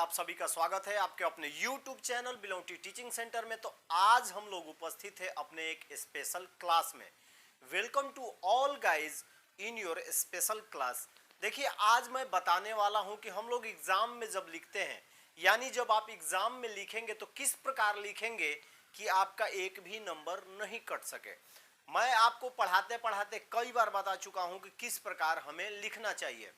आप सभी का स्वागत है आपके अपने YouTube channel belong teaching centre में। तो आज हम लोग उपस्थित है अपने एक स्पेशल क्लास में। Welcome to all guys in your special class. देखिए, आज मैं बताने वाला हूं कि हम लोग एग्जाम में जब लिखते हैं, यानी जब आप एग्जाम में लिखेंगे तो किस प्रकार लिखेंगे कि आपका एक भी नंबर नहीं कट सके। मैं आपको पढ़ाते पढ़ाते कई बार बता चुका हूं कि किस प्रकार हमें लिखना चाहिए।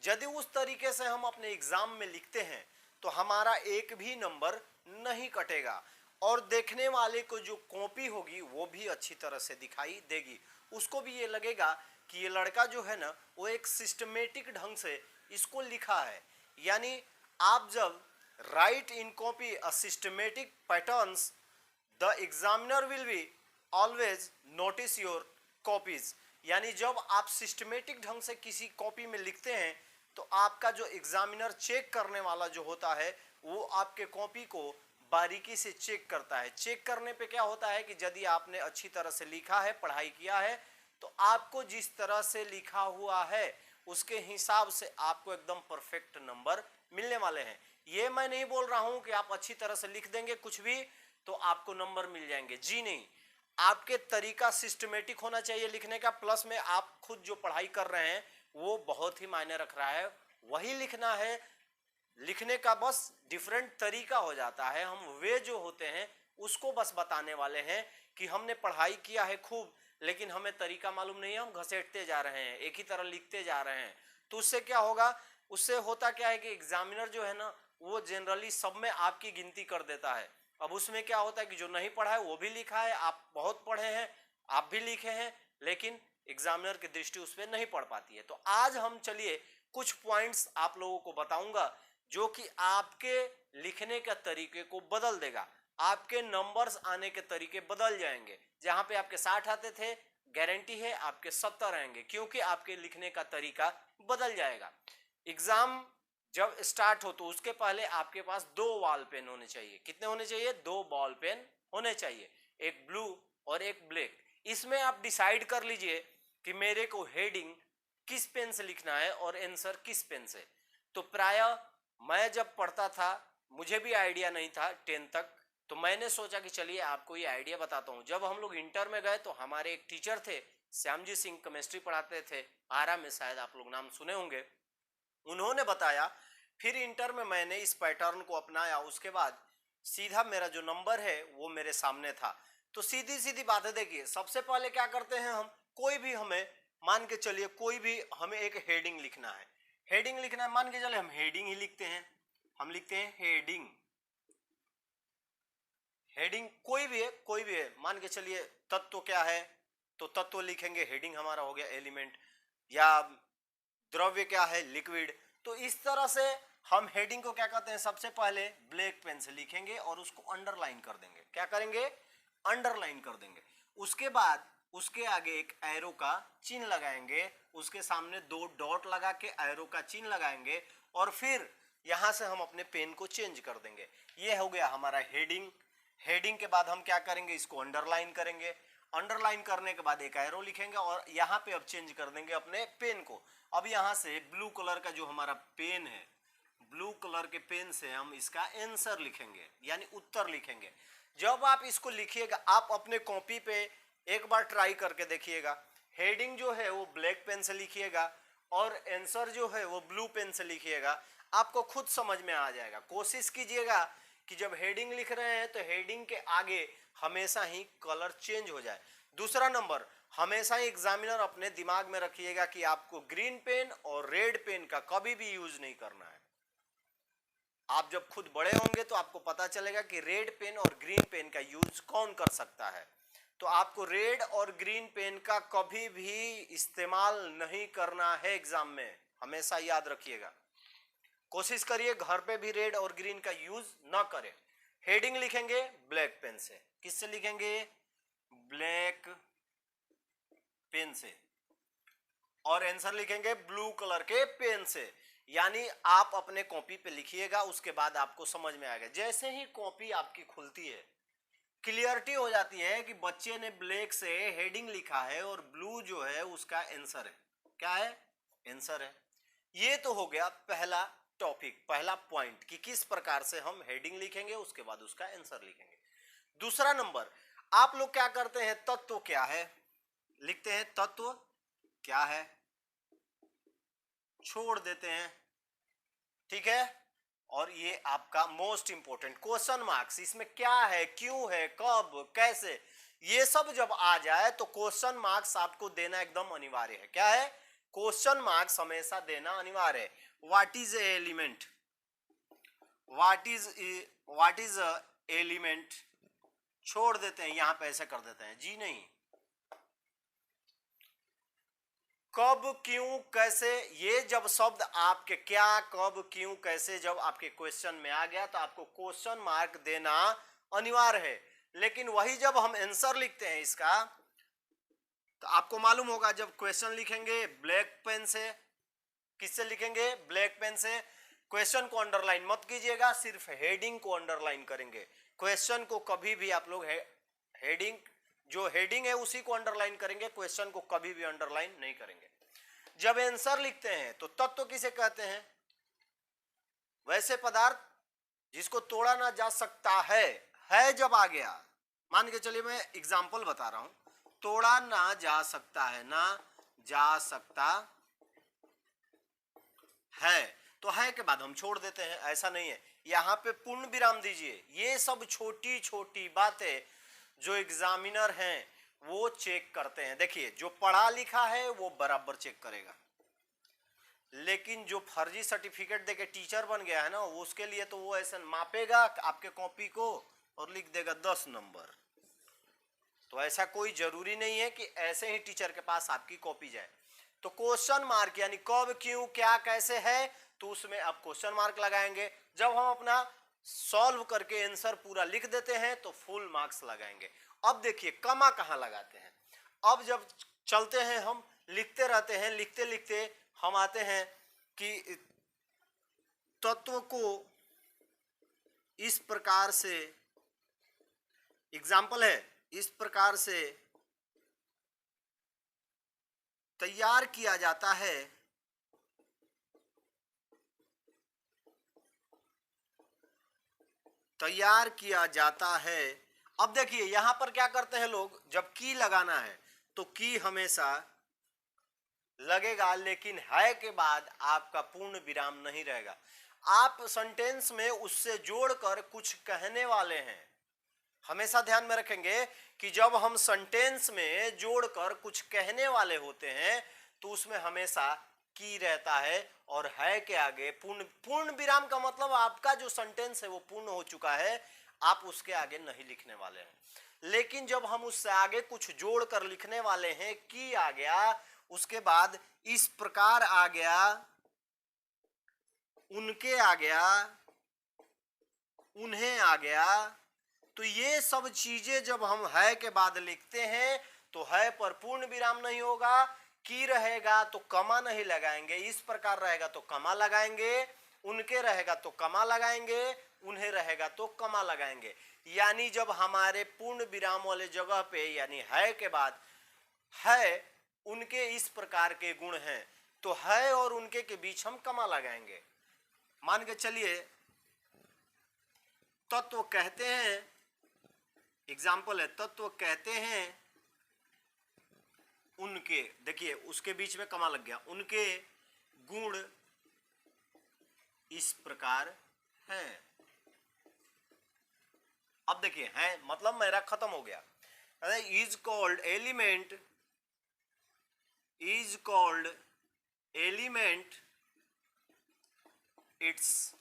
यदि उस तरीके से हम अपने एग्जाम में लिखते हैं तो हमारा एक भी नंबर नहीं कटेगा और देखने वाले को जो कॉपी होगी वो भी अच्छी तरह से दिखाई देगी। उसको भी ये लगेगा कि ये लड़का जो है ना वो एक सिस्टमेटिक ढंग से इसको लिखा है। यानी आप जब right in copy a systematic patterns the examiner will be always notice your copies. यानी जब आप सिस्टमेटिक ढंग से किसी कॉपी में लिखते हैं तो आपका जो एग्जामिनर चेक करने वाला जो होता है वो आपके कॉपी को बारीकी से चेक करता है। चेक करने पे क्या होता है कि यदि आपने अच्छी तरह से लिखा है, पढ़ाई किया है, तो आपको जिस तरह से लिखा हुआ है उसके हिसाब से आपको एकदम परफेक्ट नंबर मिलने वाले हैं। ये मैं नहीं बोल रहा हूं कि आप अच्छी तरह से लिख देंगे कुछ भी तो आपको नंबर मिल जाएंगे, जी नहीं। आपके तरीका सिस्टमेटिक होना चाहिए लिखने का, प्लस में आप खुद जो पढ़ाई कर रहे हैं वो बहुत ही मायने रख रहा है, वही लिखना है। लिखने का बस डिफरेंट तरीका हो जाता है, हम वे जो होते हैं उसको बस बताने वाले हैं कि हमने पढ़ाई किया है खूब लेकिन हमें तरीका मालूम नहीं है, हम घसेटते जा रहे हैं, एक ही तरह लिखते जा रहे हैं। तो उससे क्या होगा, उससे होता क्या है कि एग्जामिनर जो है ना वो जनरली सब में आपकी गिनती कर देता है। अब उसमें क्या होता है कि जो नहीं पढ़ा है वो भी लिखा है, आप बहुत पढ़े हैं, आप भी लिखे हैं, लेकिन एग्जामिनर की दृष्टि उस पर नहीं पड़ पाती है। तो आज हम चलिए कुछ पॉइंट्स आप लोगों को बताऊंगा जो कि आपके लिखने के तरीके को बदल देगा। आपके नंबर्स आने के तरीके बदल जाएंगे। जहां पे आपके 60 आते थे, गारंटी है आपके 70 आएंगे, क्योंकि आपके लिखने का तरीका बदल जाएगा। एग्जाम जब स्टार्ट हो तो उसके पहले आपके पास 2 बॉल पेन होने चाहिए। कितने होने चाहिए? 2 बॉल पेन होने चाहिए, एक ब्लू और एक ब्लैक। इसमें आप डिसाइड कर लीजिए कि मेरे को हेडिंग किस पेन से लिखना है और आंसर किस पेन से। तो प्राय मैं जब पढ़ता था मुझे भी आइडिया नहीं था 10 तक, तो मैंने सोचा कि चलिए आपको ये आइडिया बताता हूँ। जब हम लोग इंटर में गए तो हमारे एक टीचर थे, श्यामजी सिंह, केमिस्ट्री पढ़ाते थे आरा में, शायद आप लोग नाम सुने होंगे। उन्होंने बताया, फिर इंटर में मैंने इस पैटर्न को अपनाया, उसके बाद सीधा मेरा जो नंबर है वो मेरे सामने था। तो सीधी सीधी बात है, देखिए सबसे पहले क्या करते हैं हम, कोई भी हमें मान के चलिए कोई भी हमें एक हेडिंग लिखना है, हेडिंग लिखना है, मान के चले हम हेडिंग ही लिखते हैं, हम लिखते हैं हेडिंग। हेडिंग कोई भी है, कोई भी है, मान के चलिए तत्व क्या है तो तत्व लिखेंगे, हेडिंग हमारा हो गया एलिमेंट। या द्रव्य क्या है, लिक्विड। तो इस तरह से हम हेडिंग को क्या कहते हैं, सबसे पहले ब्लैक पेन से लिखेंगे और उसको अंडरलाइन कर देंगे। क्या करेंगे? अंडरलाइन कर देंगे। उसके बाद उसके आगे एक एरो का चिन्ह लगाएंगे, उसके सामने 2 डॉट लगा के एरो का चिन्ह लगाएंगे और फिर यहां से हम अपने पेन को चेंज कर देंगे। ये हो गया हमारा हेडिंग। हेडिंग के बाद हम क्या करेंगे, इसको अंडरलाइन करेंगे। अंडरलाइन करने के बाद एक एरो लिखेंगे और यहाँ पे अब चेंज कर देंगे अपने पेन को। अब यहाँ से ब्लू कलर का जो हमारा पेन है, ब्लू कलर के पेन से हम इसका आंसर लिखेंगे, यानी उत्तर लिखेंगे। जब आप इसको लिखिएगा, आप अपने कॉपी पे एक बार ट्राई करके देखिएगा। हेडिंग जो है वो ब्लैक पेन से लिखिएगा और आंसर जो है वो ब्लू पेन से लिखिएगा, आपको खुद समझ में आ जाएगा। कोशिश कीजिएगा कि जब हेडिंग लिख रहे हैं तो हेडिंग के आगे हमेशा ही कलर चेंज हो जाए। दूसरा नंबर, हमेशा ही एग्जामिनर अपने दिमाग में रखिएगा कि आपको ग्रीन पेन और रेड पेन का कभी भी यूज नहीं करना है। आप जब खुद बड़े होंगे तो आपको पता चलेगा कि रेड पेन और ग्रीन पेन का यूज कौन कर सकता है। तो आपको रेड और ग्रीन पेन का कभी भी इस्तेमाल नहीं करना है एग्जाम में, हमेशा याद रखिएगा। कोशिश करिए घर पे भी रेड और ग्रीन का यूज ना करें। हेडिंग लिखेंगे ब्लैक पेन से। किससे लिखेंगे? ब्लैक पेन से। और आंसर लिखेंगे ब्लू कलर के पेन से। यानी आप अपने कॉपी पे लिखिएगा, उसके बाद आपको समझ में आएगा। जैसे ही कॉपी आपकी खुलती है, क्लियरिटी हो जाती है कि बच्चे ने ब्लैक से हेडिंग लिखा है और ब्लू जो है उसका आंसर है। क्या है? आंसर है। ये तो हो गया पहला टॉपिक, पहला पॉइंट कि किस प्रकार से हम हेडिंग लिखेंगे, उसके बाद उसका आंसर लिखेंगे। दूसरा नंबर, आप लोग क्या करते हैं, तत्व क्या है लिखते हैं, तत्व क्या है, छोड़ देते हैं, ठीक है। और ये आपका मोस्ट इंपोर्टेंट क्वेश्चन मार्क्स, इसमें क्या है, क्यों है, कब, कैसे, ये सब जब आ जाए तो क्वेश्चन मार्क्स आपको देना एकदम अनिवार्य है। क्या है, क्वेश्चन मार्क्स हमेशा देना अनिवार्य है। What is a element, what is element, छोड़ देते हैं, यहां पे ऐसे कर देते हैं, जी नहीं। कब, क्यों, कैसे, ये जब शब्द आपके क्या, कब, क्यों, कैसे जब आपके क्वेश्चन में आ गया तो आपको क्वेश्चन मार्क देना अनिवार्य है। लेकिन वही जब हम आंसर लिखते हैं इसका, तो आपको मालूम होगा जब क्वेश्चन लिखेंगे ब्लैक पेन से, किससे लिखेंगे, ब्लैक पेन से। क्वेश्चन को अंडरलाइन मत कीजिएगा, सिर्फ हेडिंग को अंडरलाइन करेंगे। क्वेश्चन को कभी भी आप लोग हेडिंग, जो हेडिंग है उसी को अंडरलाइन करेंगे, क्वेश्चन को कभी भी अंडरलाइन नहीं करेंगे। जब आंसर लिखते हैं तो तत्व किसे कहते हैं, वैसे पदार्थ जिसको तोड़ा ना जा सकता है जब आ गया, मान के चलिए मैं एग्जांपल बता रहा हूं, तोड़ा ना जा सकता है, ना जा सकता है, तो है के बाद हम छोड़ देते हैं, ऐसा नहीं है। यहां पे पूर्ण विराम दीजिए। ये सब छोटी छोटी बातें जो एग्जामिनर हैं वो चेक करते हैं। देखिए, जो पढ़ा लिखा है वो बराबर चेक करेगा, लेकिन जो फर्जी सर्टिफिकेट देके टीचर बन गया है ना, वो उसके लिए तो वो ऐसा मापेगा आपके कॉपी को और लिख देगा 10 नंबर। तो ऐसा कोई जरूरी नहीं है कि ऐसे ही टीचर के पास आपकी कॉपी जाए। तो क्वेश्चन मार्क यानी कब, क्यों, क्या, कैसे है, तो उसमें आप क्वेश्चन मार्क लगाएंगे। जब हम अपना सॉल्व करके आंसर पूरा लिख देते हैं तो फुल मार्क्स लगाएंगे। अब देखिए कमा कहां लगाते हैं। अब जब चलते हैं हम लिखते रहते हैं, लिखते लिखते हम आते हैं कि तत्व को इस प्रकार से, एग्जाम्पल है, इस प्रकार से तैयार किया जाता है, तैयार किया जाता है। अब देखिए यहां पर क्या करते हैं लोग, जब की लगाना है तो की हमेशा लगेगा, लेकिन है के बाद आपका पूर्ण विराम नहीं रहेगा। आप सेंटेंस में उससे जोड़कर कुछ कहने वाले हैं, हमेशा ध्यान में रखेंगे कि जब हम सेंटेंस में जोड़कर कुछ कहने वाले होते हैं तो उसमें हमेशा की रहता है, और है के आगे पूर्ण विराम का मतलब आपका जो सेंटेंस है वो पूर्ण हो चुका है, आप उसके आगे नहीं लिखने वाले हैं। लेकिन जब हम उससे आगे कुछ जोड़कर लिखने वाले हैं, की आ गया, उसके बाद इस प्रकार आ गया, उनके आ गया, उन्हें आ गया, तो ये सब चीजें जब हम है के बाद लिखते हैं तो है पर पूर्ण विराम नहीं होगा, की रहेगा तो कमा नहीं लगाएंगे, इस प्रकार रहेगा तो कमा लगाएंगे, उनके रहेगा तो कमा लगाएंगे, उन्हें रहेगा तो कमा लगाएंगे। यानी जब हमारे पूर्ण विराम वाले जगह पे यानी है के बाद है, उनके इस प्रकार के गुण हैं, तो है और उनके के बीच हम कमा लगाएंगे। मान के चलिए तत्व कहते हैं, एग्जाम्पल है, तत्व कहते हैं उनके, देखिए उसके बीच में कमा लग गया, उनके गुण इस प्रकार हैं। अब देखिए है मतलब मेरा खत्म हो गया। Is called element, is called element, its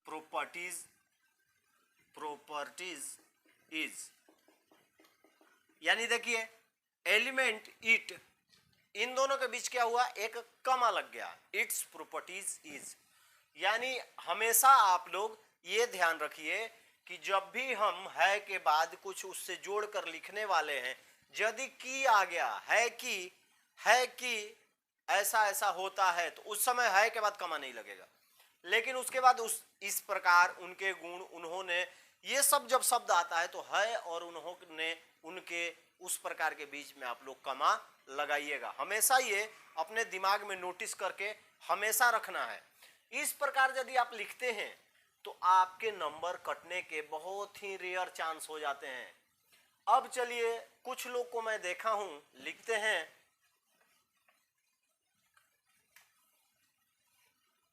properties, properties is, यानी देखिए एलिमेंट, इट, इन दोनों के बीच क्या हुआ, एक कमा लग गया, इट्स प्रॉपर्टीज इज। यानी हमेशा आप लोग ये ध्यान रखिए कि जब भी हम है के बाद कुछ उससे जोड़कर लिखने वाले हैं, यदि की आ गया, है कि ऐसा ऐसा होता है, तो उस समय है के बाद कमा नहीं लगेगा। लेकिन उसके बाद इस प्रकार, उनके गुण, उन्होंने, ये सब जब शब्द आता है तो है और उन्होंने, उनके, उस प्रकार के बीच में आप लोग कमा लगाइएगा। हमेशा ये अपने दिमाग में नोटिस करके हमेशा रखना है। इस प्रकार यदि आप लिखते हैं तो आपके नंबर कटने के बहुत ही रेयर चांस हो जाते हैं। अब चलिए कुछ लोग को मैं देखा हूं लिखते हैं,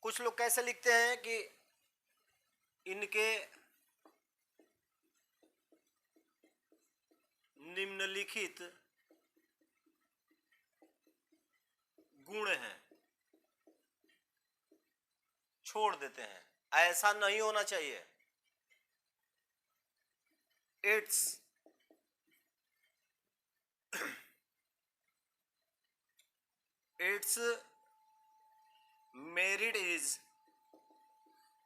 कुछ लोग कैसे लिखते हैं कि इनके निम्नलिखित गुण हैं, छोड़ देते हैं। ऐसा नहीं होना चाहिए। इट्स इट्स मेरिट इज,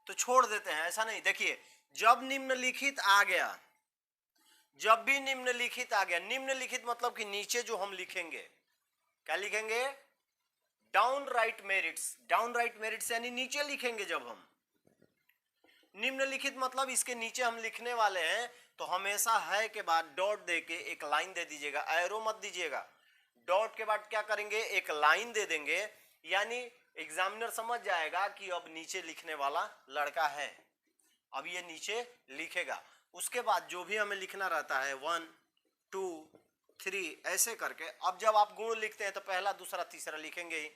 तो छोड़ देते हैं, ऐसा नहीं। देखिए जब निम्नलिखित आ गया, जब भी निम्नलिखित आ गया, निम्नलिखित मतलब कि नीचे जो हम लिखेंगे, क्या लिखेंगे? Down right merits. Down right merits यानी नीचे लिखेंगे। जब हम निम्नलिखित मतलब इसके नीचे हम लिखने वाले हैं, तो हमेशा है के बाद डॉट दे के एक लाइन दे दीजिएगा, एरो मत दीजिएगा। डॉट के बाद क्या करेंगे? एक लाइन दे देंगे, यानी एग्जामिनर समझ जाएगा कि अब नीचे लिखने वाला लड़का है, अब ये नीचे लिखेगा। उसके बाद जो भी हमें लिखना रहता है 1 2 3 ऐसे करके, अब जब आप गुण लिखते हैं तो पहला दूसरा तीसरा लिखेंगे ही।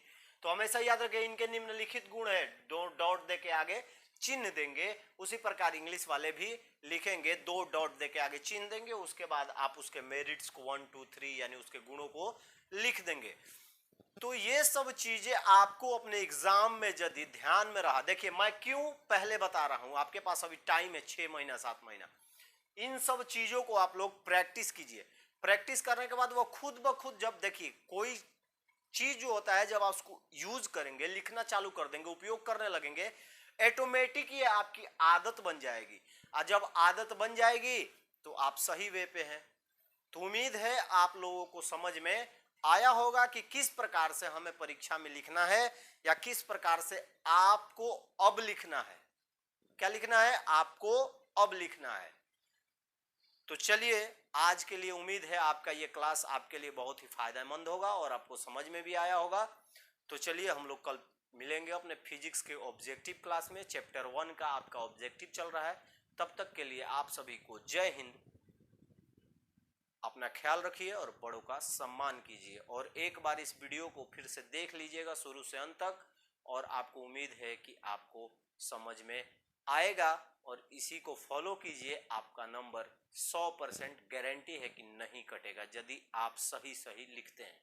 तो हमेशा याद रखें इनके निम्नलिखित गुण है, दो डॉट दे के आगे चिन्ह देंगे। उसी प्रकार इंग्लिश वाले भी लिखेंगे, दो डॉट दे के आगे चिन्ह देंगे, उसके बाद आप उसके मेरिट्स को 1 2 3 यानी उसके गुणों को लिख देंगे। तो ये सब चीजें आपको अपने एग्जाम में यदि ध्यान में रहा, देखिए मैं क्यों पहले बता रहा हूं, आपके पास अभी टाइम है 6 महीना 7 महीना। इन सब चीजों को आप लोग प्रैक्टिस कीजिए। प्रैक्टिस करने के बाद वो खुद ब खुद, जब देखिए कोई चीज जो होता है जब आप उसको यूज करेंगे, लिखना चालू कर देंगे, उपयोग करने लगेंगे, ऑटोमेटिक ये आपकी आदत बन जाएगी। और जब आदत बन जाएगी तो आप सही वे पे हैं। तो उम्मीद है आप लोगों को समझ में आया होगा कि किस प्रकार से हमें परीक्षा में लिखना है, या किस प्रकार से आपको अब लिखना है। क्या लिखना है? आपको अब लिखना है। तो चलिए, आज के लिए उम्मीद है आपका ये क्लास आपके लिए बहुत ही फायदेमंद होगा और आपको समझ में भी आया होगा। तो चलिए हम लोग कल मिलेंगे अपने फिजिक्स के ऑब्जेक्टिव क्लास में। चैप्टर 1 का आपका ऑब्जेक्टिव चल रहा है। तब तक के लिए आप सभी को जय हिंद। अपना ख्याल रखिए और बड़ों का सम्मान कीजिए। और एक बार इस वीडियो को फिर से देख लीजिएगा शुरू से अंत तक, और आपको उम्मीद है कि आपको समझ में आएगा। और इसी को फॉलो कीजिए, आपका नंबर 100% गारंटी है कि नहीं कटेगा यदि आप सही सही लिखते हैं।